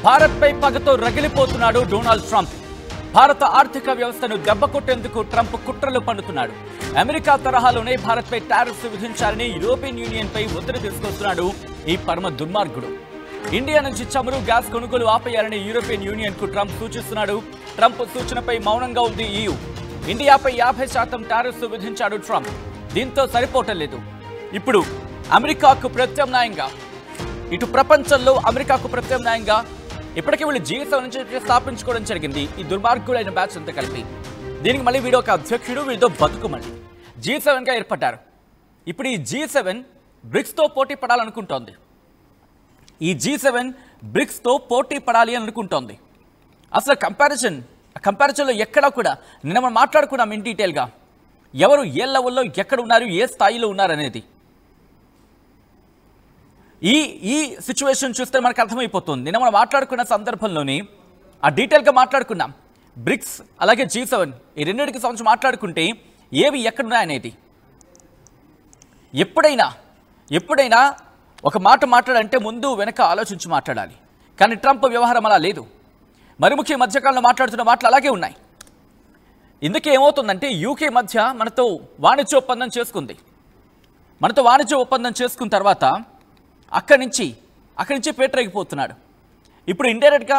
భారత్పై పగతో రగిలిపోతున్నాడు Donald Trump. భారత ఆర్థిక వ్యవస్థను దెబ్బకొట్టేందుకు ట్రంప్ కుట్రలు పన్నుతున్నాడు. అమెరికా తరహాలోనే భారత్పై టారిఫ్స్ విధించాలని యూరోపియన్ యూనియన్పై ఒత్తిడి తీసుకొస్తున్నాడు ఈ పరమ దుర్మార్గుడు. ఇండియా నుంచి చమురు, గ్యాస్ కొనుగోలు ఆపేయాలని యూరోపియన్ యూనియన్కు ట్రంప్ సూచిస్తున్నాడు. ట్రంప్ సూచనపై మౌనంగా ఉంది EU. ఇండియాపై 50% టారిఫ్స్ విధించాడు ట్రంప్. దీంతో సరిపోవటం లేదు. ఇప్పుడు అమెరికాకు ప్రత్యామ్నాయంగా, ఇటు ప్రపంచంలో అమెరికాకు ప్రత్యామ్నాయంగా ఇప్పటికే వీళ్ళు G7 నుంచి స్థాపించుకోవడం జరిగింది. ఈ దుర్మార్గులైన బ్యాచ్ అంతా కలిపి దీనికి మళ్ళీ వీడు ఒక అధ్యక్షుడు, వీడితో బతుకు మళ్ళీ G7గా ఏర్పడ్డారు. ఇప్పుడు ఈ G7 బ్రిక్స్తో పోటీ పడాలనుకుంటోంది. ఈ G7 బ్రిక్స్తో పోటీ పడాలి అని అనుకుంటోంది. అసలు కంపారిజన్లో ఎక్కడా కూడా నిన్న మనం మాట్లాడుకున్నాం ఇన్ డీటెయిల్గా, ఎవరు ఏ లెవెల్లో ఎక్కడ ఉన్నారు, ఏ స్థాయిలో ఉన్నారు అనేది. ఈ సిచ్యువేషన్ చూస్తే మనకు అర్థమైపోతుంది. నిన్న మనం మాట్లాడుకున్న సందర్భంలోని ఆ డీటెయిల్గా మాట్లాడుకున్నాం. బ్రిక్స్ అలాగే G7 ఈ రెండింటికి సంబంధించి మాట్లాడుకుంటే ఏవి ఎక్కడున్నాయనేది. ఎప్పుడైనా ఒక మాట మాట్లాడంటే ముందు వెనక ఆలోచించి మాట్లాడాలి. కానీ ట్రంప్ వ్యవహారం అలా లేదు. మరి ముఖ్య మధ్యకాలంలో మాట్లాడుతున్న మాటలు అలాగే ఉన్నాయి. ఇందుకే ఏమవుతుందంటే UK మధ్య మనతో వాణిజ్య ఒప్పందం చేసుకుంది. మనతో వాణిజ్య ఒప్పందం చేసుకున్న తర్వాత అక్కడి నుంచి పేటరేగిపోతున్నాడు. ఇప్పుడు ఇండైరెక్ట్గా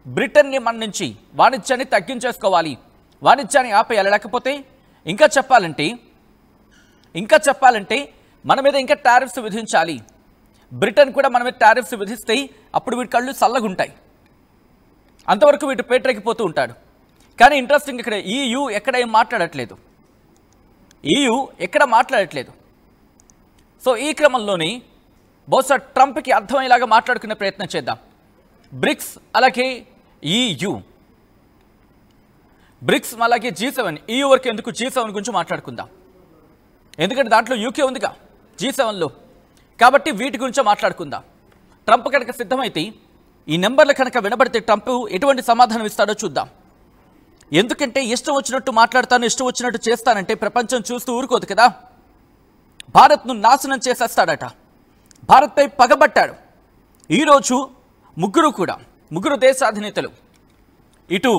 బ్రిటన్ని మన నుంచి వాణిజ్యాన్ని తగ్గించేసుకోవాలి, వాణిజ్యాన్ని ఆపేయాలి. లేకపోతే ఇంకా చెప్పాలంటే మన మీద ఇంకా టారిఫ్స్ విధించాలి. బ్రిటన్ కూడా మన మీద టారిఫ్స్ విధిస్తే అప్పుడు వీటి కళ్ళు చల్లగుంటాయి. అంతవరకు వీటి పేటరేగిపోతూ ఉంటాడు. కానీ ఇంట్రెస్టింగ్ ఇక్కడ EU ఎక్కడ ఏం మాట్లాడట్లేదు. సో ఈ క్రమంలోని బహుశా ట్రంప్కి అర్థమయ్యేలాగా మాట్లాడుకునే ప్రయత్నం చేద్దాం. బ్రిక్స్ అలాగే EU, బ్రిక్స్ అలాగే G7, EU వరకు ఎందుకు G7 గురించి మాట్లాడుకుందాం. ఎందుకంటే దాంట్లో UK ఉందిగా G7లో, కాబట్టి వీటి గురించే మాట్లాడుకుందాం. ట్రంప్ కనుక సిద్ధమైతే, ఈ నెంబర్లు కనుక వినబడితే ట్రంప్ ఎటువంటి సమాధానం ఇస్తాడో చూద్దాం. ఎందుకంటే ఇష్టం వచ్చినట్టు మాట్లాడతాను, ఇష్టం వచ్చినట్టు చేస్తానంటే ప్రపంచం చూస్తూ ఊరుకోదు కదా. భారత్ను నాశనం చేసేస్తాడట. భారత్పై పగబట్టాడు. ఈరోజు ముగ్గురు దేశాధినేతలు ఇటు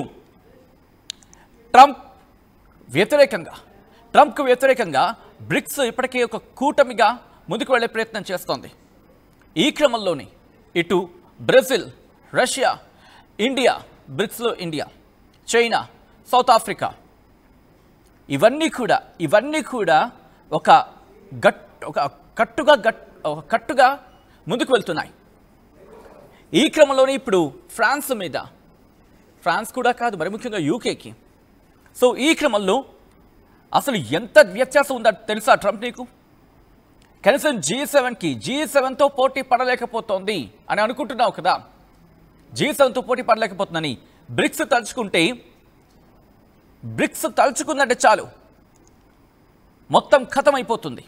ట్రంప్కు వ్యతిరేకంగా బ్రిక్స్ ఇప్పటికే ఒక కూటమిగా ముందుకు వెళ్లే ప్రయత్నం చేస్తోంది. ఈ క్రమంలోనే ఇటు బ్రెజిల్, రష్యా, ఇండియా, బ్రిక్స్లో ఇండియా, చైనా, సౌత్ ఆఫ్రికా ఇవన్నీ కూడా ఒక కట్టుగా ముందుకు వెళ్తున్నాయి. ఈ క్రమంలోనే ఇప్పుడు ఫ్రాన్స్ కూడా కాదు, మరి ముఖ్యంగా UKకి. సో ఈ క్రమంలో అసలు ఎంత వ్యత్యాసం ఉందో తెలుసా ట్రంప్ నీకు? కనీసం G7తో పోటీ పడలేకపోతోంది అని అనుకుంటున్నావు కదా. G7తో పోటీ పడలేకపోతుందని బ్రిక్స్ తలుచుకుందంటే చాలు, మొత్తం ఖతం అయిపోతుంది.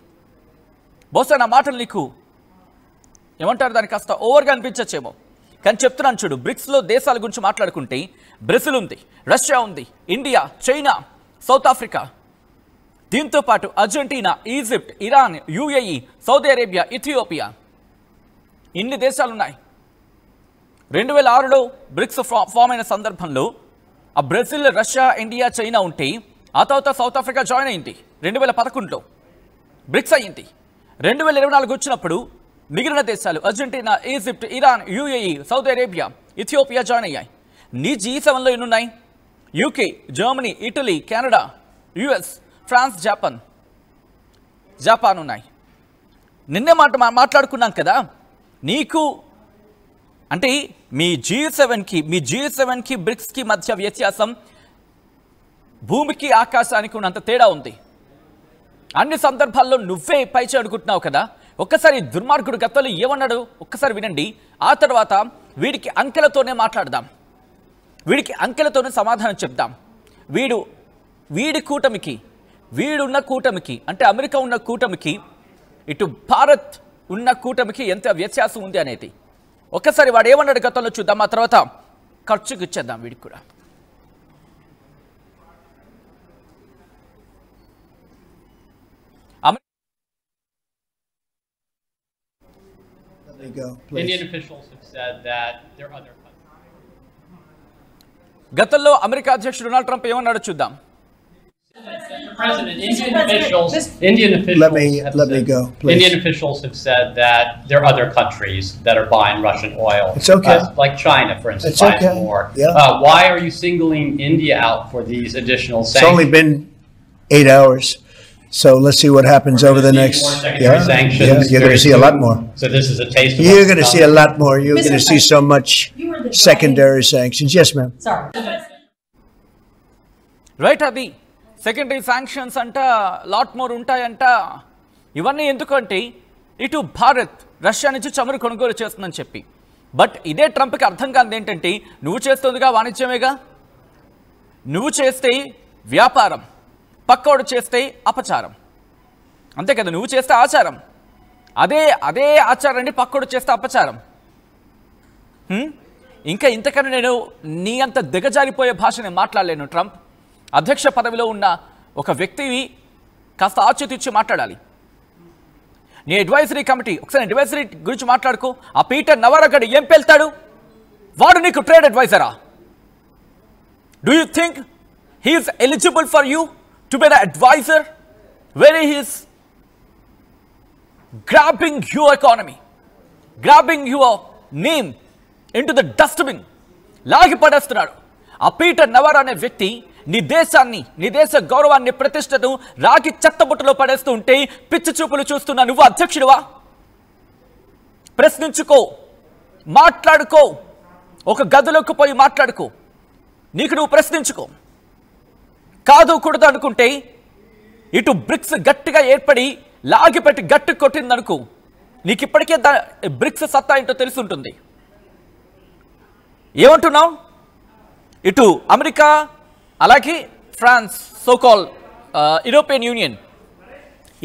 బహుశా నా మాటలు నీకు ఏమంటారు, దానికి కాస్త ఓవర్గా అనిపించచ్చేమో, కానీ చెప్తున్నాను చూడు. బ్రిక్స్లో దేశాల గురించి మాట్లాడుకుంటే బ్రెజిల్ ఉంది, రష్యా ఉంది, ఇండియా, చైనా, సౌత్ ఆఫ్రికా, దీంతో పాటు Argentina, Egypt, Iran, UAE, Saudi Arabia, Ethiopia, ఇన్ని దేశాలున్నాయి. 2006లో బ్రిక్స్ ఫామ్ అయిన సందర్భంలో ఆ బ్రెజిల్, రష్యా, ఇండియా, చైనా ఉంటే ఆ తర్వాత సౌత్ ఆఫ్రికా జాయిన్ అయింది. 2011లో బ్రిక్స్ అయింది. 2024 వచ్చినప్పుడు మిగిలిన దేశాలు Argentina, Egypt, Iran, UAE, Saudi Arabia, Ethiopia join అయ్యాయి. నీ G7లో ఎన్నున్నాయి? UK, Germany, Italy, Canada, US, France, Japan ఉన్నాయి. నిన్నే మాట్లాడుకున్నాం కదా. నీకు అంటే మీ G7కి బ్రిక్స్కి మధ్య వ్యత్యాసం భూమికి ఆకాశానికి ఉన్నంత తేడా ఉంది. అన్ని సందర్భాల్లో నువ్వే పైచి అడుగుతున్నావు కదా. ఒక్కసారి దుర్మార్గుడు గతంలో ఏమన్నాడు ఒక్కసారి వినండి. ఆ తర్వాత వీడికి అంకెలతోనే మాట్లాడదాం, వీడికి అంకెలతోనే సమాధానం చెప్దాం. వీడున్న కూటమికి అంటే అమెరికా ఉన్న కూటమికి, ఇటు భారత్ ఉన్న కూటమికి ఎంత వ్యత్యాసం ఉంది అనేది ఒక్కసారి వాడు ఏమన్నాడు గతంలో చూద్దాం. ఆ తర్వాత ఖర్చుకు ఇచ్చేద్దాం వీడికి కూడా. Indian officials have said that there are other countries. గతంలో అమెరికా అధ్యక్షుడు డొనాల్డ్ ట్రంప్ ఏమన్నాడో చూద్దాం. President, Indian officials have said that there are other countries that are buying Russian oil. It's okay. Like China, for instance, it's okay. more. Yeah. Why are you singling India out for these additional sanctions? It's only been 8 hours. So let's see what happens over the next. Sanctions. You're going to see a lot more. So this is a taste of. You're going to see a lot more. You're going to see so much secondary sanctions. Yes, ma'am. Sorry. Right, అది secondary sanctions అంట, lot more ఉంటాయంట. ఇవన్నీ ఎందుకంటే ఇటు Bharat Russia నుంచి చమురు కొనుగోలు చేస్తుందని చెప్పి. బట్ ఇదే ట్రంప్కి అర్థం కాదు ఏంటంటే, నువ్వు చేస్తుందిగా వాణిజ్యమేగా, నువ్వు చేస్తే వ్యాపారం, పక్కోడు చేస్తే అపచారం, అంతే కదా. నువ్వు చేస్తే ఆచారం, అదే ఆచారాన్ని పక్కోడు చేస్తే అపచారం. ఇంకా ఇంతకన్నా నేను నీ అంత దిగజారిపోయే భాష నేను మాట్లాడలేను. ట్రంప్ అధ్యక్ష పదవిలో ఉన్న ఒక వ్యక్తివి కాస్త ఆచితూచి మాట్లాడాలి. నీ అడ్వైజరీ కమిటీ, ఒకసారి అడ్వైజరీ గురించి మాట్లాడుకో. ఆ పీటర్ నవరగడ్ ఏం పెళ్తాడు? వాడు నీకు ట్రేడ్ అడ్వైజరా? Do you think he is eligible for you to be the adviser where he is grabbing your economy, grabbing your name into the dustbin, లాగి పడేస్తున్నాడు. ఆ పీటర్ నవర్ అనే వ్యక్తి నీ దేశాన్ని, నీ దేశ గౌరవాన్ని, ప్రతిష్టను రాగి చెత్తబుట్టలో పడేస్తూ ఉంటే పిచ్చి చూపులు చూస్తున్నా నువ్వు అధ్యక్షుడివా? ప్రశ్నించుకో, మాట్లాడుకో, ఒక గదిలోకి పోయి మాట్లాడుకో, నీకు నువ్వు ప్రశ్నించుకో. కాదు కూడదు అనుకుంటే ఇటు బ్రిక్స్ గట్టిగా ఏర్పడి లాగిపెట్టి గట్టి కొట్టిందనుకో, నీకు ఇప్పటికే బ్రిక్స్ సత్తా ఏంటో తెలిసి ఉంటుంది. ఏమంటున్నావు? ఇటు అమెరికా, అలాగే ఫ్రాన్స్, సోకాల్ యూరోపియన్ యూనియన్,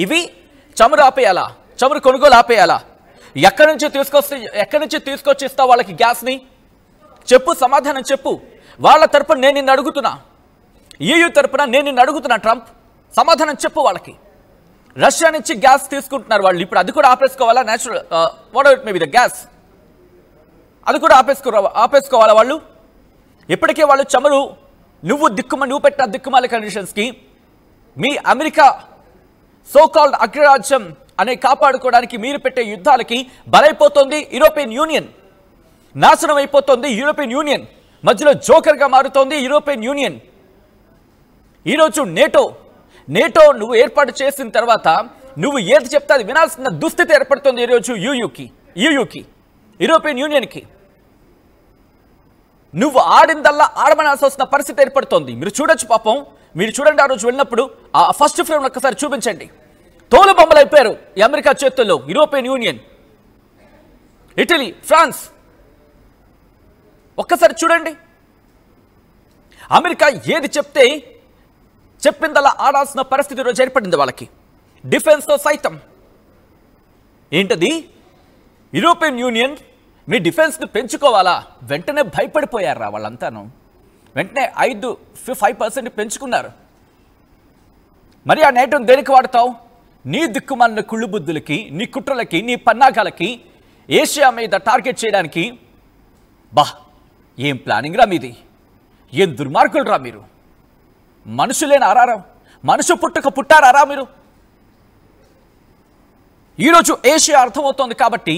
ఇవి చమురు ఆపేయాలా, చమురు కొనుగోలు ఆపేయాలా? ఎక్కడి నుంచి తీసుకొచ్చి ఇస్తావు వాళ్ళకి గ్యాస్ని? చెప్పు, సమాధానం చెప్పు. వాళ్ళ తరపున నేను నిన్ను అడుగుతున్నా, EU తరపున నేను నిన్ను అడుగుతున్నా ట్రంప్, సమాధానం చెప్పు వాళ్ళకి. రష్యా నుంచి గ్యాస్ తీసుకుంటున్నారు వాళ్ళు, ఇప్పుడు అది కూడా ఆపేసుకోవాలా? Natural whatever may be the gas, అది కూడా ఆపేసుకోవాలా వాళ్ళు? ఇప్పటికే వాళ్ళు చమురు, నువ్వు పెట్టిన దిక్కుమాల కండిషన్స్కి మీ అమెరికా సోకాల్డ్ అగ్రరాజ్యం అనే కాపాడుకోవడానికి మీరు పెట్టే యుద్ధాలకి బలైపోతుంది యూరోపియన్ యూనియన్, నాశనం అయిపోతుంది యూరోపియన్ యూనియన్, మధ్యలో జోకర్గా మారుతోంది యూరోపియన్ యూనియన్. ఈరోజు నేటో నువ్వు ఏర్పాటు చేసిన తర్వాత నువ్వు ఏది చెప్తే అది వినాల్సిన దుస్థితి ఏర్పడుతుంది ఈరోజు యూయూకి, యూరోపియన్ యూనియన్కి. నువ్వు ఆడిందల్లా ఆడమనాల్సి వస్తున్న పరిస్థితి ఏర్పడుతోంది. మీరు చూడొచ్చు, పాపం మీరు చూడండి, ఆ రోజు వెళ్ళినప్పుడు ఆ ఫస్ట్ ఫ్రేమ్ ఒక్కసారి చూపించండి. తోలు బొమ్మలు అయిపోయారు ఈ అమెరికా చేతుల్లో యూరోపియన్ యూనియన్, ఇటలీ, ఫ్రాన్స్. ఒక్కసారి చూడండి, అమెరికా ఏది చెప్తే చెప్పిందల్లా ఆడాల్సిన పరిస్థితి ఈరోజు ఏర్పడింది వాళ్ళకి. డిఫెన్స్లో సైతం ఏంటది? యూరోపియన్ యూనియన్ మీ డిఫెన్స్ని పెంచుకోవాలా? వెంటనే భయపడిపోయారా వాళ్ళంతాను, వెంటనే 5% పెంచుకున్నారు. మరి ఆ నేటోని దేనికి వాడతావు? నీ దిక్కుమాలిన కుళ్ళు బుద్ధులకి, నీ కుట్రలకి, నీ పన్నాగాలకి, ఏషియా మీద టార్గెట్ చేయడానికి. ఏం ప్లానింగ్ రా మీది, ఏం దుర్మార్గులు రా మీరు, మనుషులేనారా? మనుషు పుట్టారా మీరు? ఈరోజు ఏషియా అర్థమవుతోంది కాబట్టి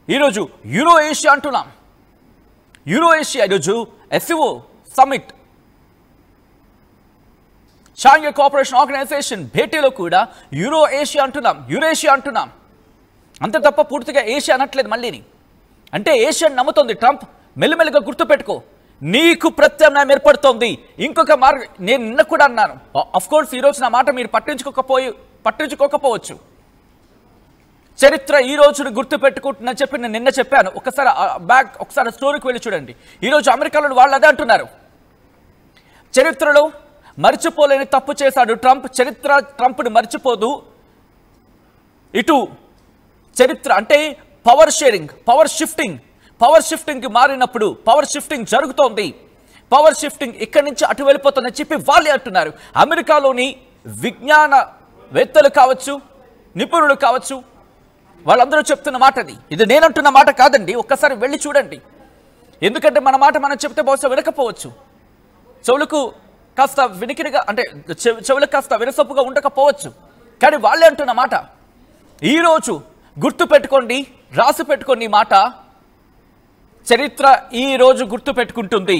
ఈరోజు యూరో ఏషియా అంటున్నాం. యూరో ఏషియా ఈరోజు SCO summit, Shanghai cooperation organisation భేటీలో కూడా యూరో ఏషియా అంటున్నాం, అంతే తప్ప పూర్తిగా ఏషియా అనట్లేదు మళ్ళీని. అంటే ఏషియా నమ్ముతోంది ట్రంప్. మెల్లిమెల్లిగా గుర్తుపెట్టుకో, నీకు ప్రత్యామ్నాయం ఏర్పడుతోంది. ఇంకొక మార్గం నేను నిన్న కూడా అన్నాను. అఫ్కోర్స్ ఈరోజు నా మాట మీరు పట్టించుకోకపోవచ్చు. చరిత్ర ఈ రోజును గుర్తు పెట్టుకుంటున్నా చెప్పి నేను నిన్న చెప్పాను. ఒకసారి స్టోరీకి వెళ్ళి చూడండి. ఈరోజు అమెరికాలో వాళ్ళు అదే అంటున్నారు. చరిత్రలో మర్చిపోలేని తప్పు చేశాడు ట్రంప్, చరిత్ర ట్రంప్ని మర్చిపోదు. ఇటు చరిత్ర అంటే పవర్ షిఫ్టింగ్ మారినప్పుడు పవర్ షిఫ్టింగ్ జరుగుతోంది, పవర్ షిఫ్టింగ్ ఇక్కడి నుంచి అటు వెళ్ళిపోతుందని చెప్పి వాళ్ళే అంటున్నారు. అమెరికాలోని విజ్ఞానవేత్తలు కావచ్చు, నిపుణులు కావచ్చు, వాళ్ళందరూ చెప్తున్న మాట ఇది నేనంటున్న మాట కాదండి. ఒక్కసారి వెళ్ళి చూడండి. ఎందుకంటే మన మాట మనం చెప్తే బహుశా వినకపోవచ్చు. చెవులకు కాస్త వినికిడిగా, అంటే చెవులకు కాస్త వినసొప్పుగా ఉండకపోవచ్చు, కానీ వాళ్ళే అంటున్న మాట. ఈరోజు గుర్తు పెట్టుకోండి, రాసి పెట్టుకోండి ఈ మాట. చరిత్ర ఈరోజు గుర్తు పెట్టుకుంటుంది.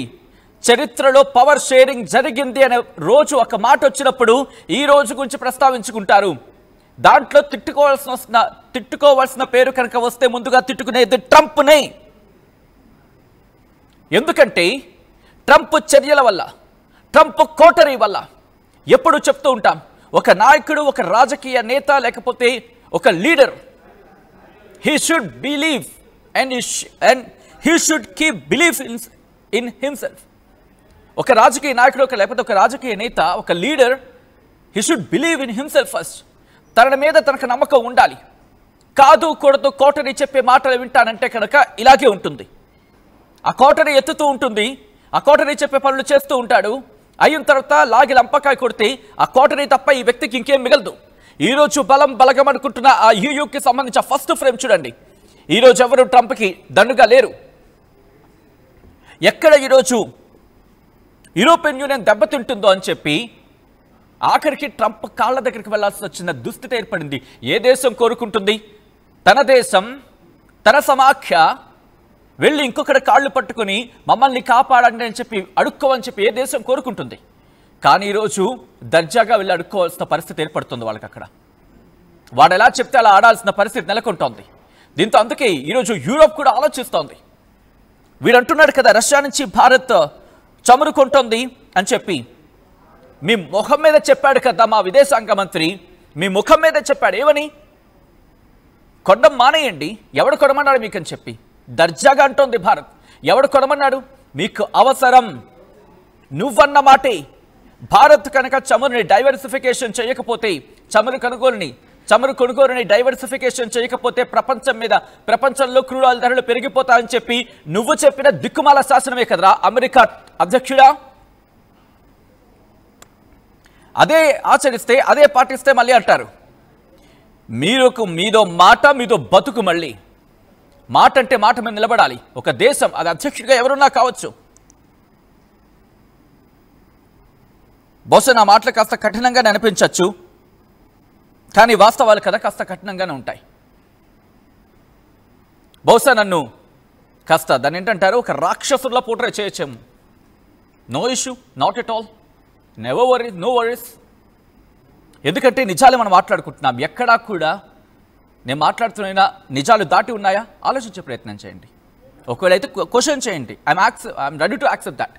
చరిత్రలో పవర్ షేరింగ్ జరిగింది అనే రోజు ఒక మాట వచ్చినప్పుడు ఈ రోజు గురించి ప్రస్తావించుకుంటారు. దాంట్లో తిట్టుకోవాల్సిన పేరు కనుక వస్తే ముందుగా తిట్టుకునేది ట్రంప్నే. ఎందుకంటే ట్రంప్ చర్యల వల్ల, ట్రంప్ కోటరీ వల్ల ఎప్పుడు చెప్తూ ఉంటాం, ఒక నాయకుడు, ఒక రాజకీయ నేత, లేకపోతే ఒక leader, he should believe and he should keep belief in himself. ఒక రాజకీయ నాయకుడు, లేకపోతే ఒక రాజకీయ నేత, ఒక leader, he should believe in himself first. తన మీద తనకు నమ్మకం ఉండాలి. కాదు కూడదు కోటరీ చెప్పే మాటలు వింటానంటే కనుక ఇలాగే ఉంటుంది. ఆ కోటరీ ఎత్తుతూ ఉంటుంది, ఆ కోటరీ చెప్పే పనులు చేస్తూ ఉంటాడు. అయిన తర్వాత లాగి లంపకాయ కొడితే ఆ కోటరీ తప్ప ఈ వ్యక్తికి ఇంకేం మిగలదు. ఈరోజు బలగం అనుకుంటున్న ఆ యూయూకి సంబంధించిన ఫస్ట్ ఫ్రేమ్ చూడండి. ఈరోజు ఎవరు ట్రంప్కి దండుగా లేరు. ఎక్కడ ఈరోజు యూరోపియన్ యూనియన్ దెబ్బతింటుందో అని చెప్పి ఆఖరికి ట్రంప్ కాళ్ళ దగ్గరికి వెళ్లాల్సి వచ్చిన దుస్థితి ఏర్పడింది. ఏ దేశం కోరుకుంటుంది? తన దేశం, తన సమాఖ్య వెళ్ళి ఇంకొకటి కాళ్ళు పట్టుకుని మమ్మల్ని కాపాడండి అని చెప్పి అడుక్కోవని చెప్పి ఏ దేశం కోరుకుంటుంది? కానీ ఈరోజు దర్జాగా వెళ్ళి అడుక్కోవాల్సిన పరిస్థితి ఏర్పడుతుంది వాళ్ళకి. అక్కడ వాడు ఎలా చెప్తే అలా ఆడాల్సిన పరిస్థితి నెలకొంటోంది. దీంతో అందుకే ఈరోజు యూరోప్ కూడా ఆలోచిస్తోంది. వీడంటున్నాడు కదా, రష్యా నుంచి భారత్ చమురు కొంటోంది అని చెప్పి. మీ ముఖం మీద చెప్పాడు కదా మా విదేశాంగ మంత్రి, మీ ముఖం మీద చెప్పాడు. ఏమని? కొండం మానేయండి, ఎవడు కొనమన్నాడు మీకు అని చెప్పి దర్జాగా అంటోంది భారత్. ఎవడు కొనమన్నాడు? మీకు అవసరం, నువ్వన్న మాటే. భారత్ కనుక చమురుని డైవర్సిఫికేషన్ చేయకపోతే, చమురు కొనుగోలుని డైవర్సిఫికేషన్ చేయకపోతే ప్రపంచంలో క్రూడ్ ఆయిల్ ధరలు పెరిగిపోతాయని చెప్పి నువ్వు చెప్పిన దిక్కుమాల శాసనమే కదరా అమెరికా అధ్యక్షుడా. అదే ఆచరిస్తే, అదే పాటిస్తే మళ్ళీ అంటారు మీదో మాట, మీదో బతుకు. మళ్ళీ మాట అంటే మాట మీద నిలబడాలి. ఒక దేశం, అది అధ్యక్షుడిగా ఎవరున్నా కావచ్చు. బహుశా నా మాటలు కాస్త కఠినంగానే అనిపించవచ్చు, కానీ వాస్తవాలు కదా కాస్త కఠినంగానే ఉంటాయి. బహుశా నన్ను కాస్త దాన్ని ఏంటంటారు, ఒక రాక్షసుల్లా పోట్రే చేయొచ్చేమో. No issue, not at all, never worry, no worries. ఎందుకంటే నిజాలు మనం మాట్లాడుకుంటున్నాం. ఎక్కడా కూడా నేను మాట్లాడుతున్నా నిజాలు దాటి ఉన్నాయా ఆలోచించే ప్రయత్నం చేయండి. ఒకవేళ అయితే క్వశ్చన్ చేయండి. I'm ready to accept that.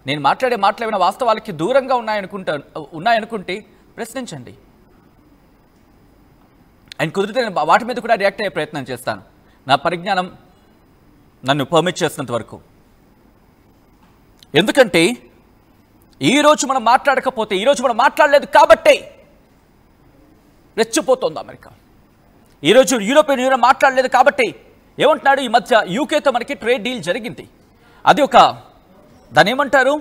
నేను మాట్లాడే మాటలు ఏమైనా వాస్తవాలకి దూరంగా ఉన్నాయనుకుంటే ప్రశ్నించండి. ఆయన కుదిరితే నేను వాటి మీద కూడా రియాక్ట్ అయ్యే ప్రయత్నం చేస్తాను, నా పరిజ్ఞానం నన్ను పర్మిట్ చేసినంత వరకు. ఎందుకంటే ఈరోజు మనం మాట్లాడకపోతే, ఈరోజు మనం మాట్లాడలేదు కాబట్టే రెచ్చిపోతోంది అమెరికా. ఈరోజు యూరోపియన్ యూనియన్ మాట్లాడలేదు కాబట్టి ఏమంటున్నాడు, ఈ మధ్య యూకేతో మనకి ట్రేడ్ డీల్ జరిగింది, అది దాన్ని ఏమంటారు,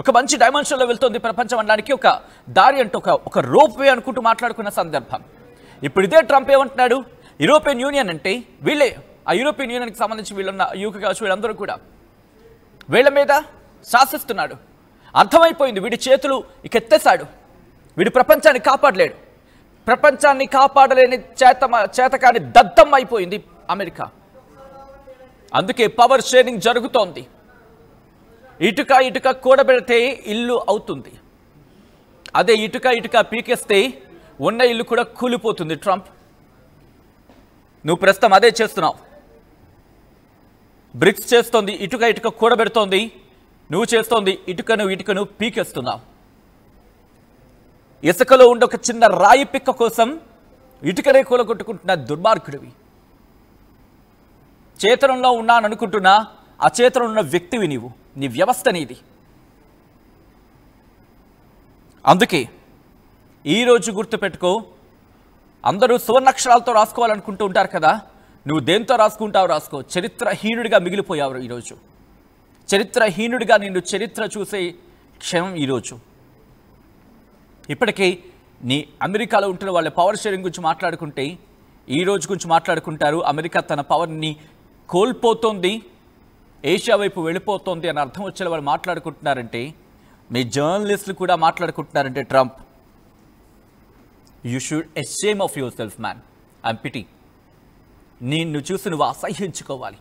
ఒక మంచి డైమెన్షన్లో వెళ్తుంది ప్రపంచం అనడానికి ఒక దారి అంటూ ఒక రోప్ వే అనుకుంటూ మాట్లాడుకున్న సందర్భం. ఇప్పుడు ఇదే ట్రంప్ ఏమంటున్నాడు, యూరోపియన్ యూనియన్ అంటే వీళ్ళే, ఆ యూరోపియన్ యూనియన్కి సంబంధించి వీళ్ళున్న యూకే కావచ్చు, వీళ్ళందరూ కూడా వీళ్ళ మీద శాసిస్తున్నాడు. అర్థమైపోయింది, వీడి చేతులు ఇక ఎత్తేశాడు, వీడి ప్రపంచాన్ని కాపాడలేడు, ప్రపంచాన్ని కాపాడలేని చేతకాని దద్దం అయిపోయింది అమెరికా. అందుకే పవర్ షేరింగ్ జరుగుతోంది. ఇటుక కూడబెడితే ఇల్లు అవుతుంది, అదే ఇటుక పీకేస్తే ఉన్న ఇల్లు కూడా కూలిపోతుంది. ట్రంప్, నువ్వు ప్రస్తుతం అదే చేస్తున్నావు. బ్రిక్స్ చేస్తోంది, ఇటుక కూడబెడుతోంది, నువ్వు చేస్తోంది ఇటుకను పీకేస్తున్నావు. ఇసుకలో ఉండే ఒక చిన్న రాయి పిక్క కోసం ఇటుకనే కూలగొట్టుకుంటున్న దుర్మార్గుడివి. చేతనంలో ఉన్నాననుకుంటున్నా ఆ చేతనం ఉన్న వ్యక్తివి నీవు, నీ వ్యవస్థ నీది. అందుకే ఈరోజు గుర్తుపెట్టుకో, అందరూ సువర్ణాక్షరాలతో రాసుకోవాలనుకుంటూ ఉంటారు కదా, నువ్వు దేంతో రాసుకుంటావు రాసుకో. చరిత్రహీనుడిగా మిగిలిపోయావు ఈరోజు. చరిత్రహీనుడిగా నిన్ను చరిత్ర చూసే క్షణం ఈరోజు. ఇప్పటికే నీ అమెరికాలో ఉంటున్న వాళ్ళ పవర్ షేరింగ్ గురించి మాట్లాడుకుంటే ఈ రోజు గురించి మాట్లాడుకుంటారు. అమెరికా తన పవర్ని కోల్పోతోంది. ఏషియా వైపు వెళ్ళిపోతోంది అని అర్థం వచ్చే వాళ్ళు మాట్లాడుకుంటున్నారంటే, మీ జర్నలిస్టులు కూడా మాట్లాడుకుంటున్నారంటే Trump, you should ashamed of yourself man. I'm pity. నిన్ను చూసి నువ్వు అసహ్యించుకోవాలి.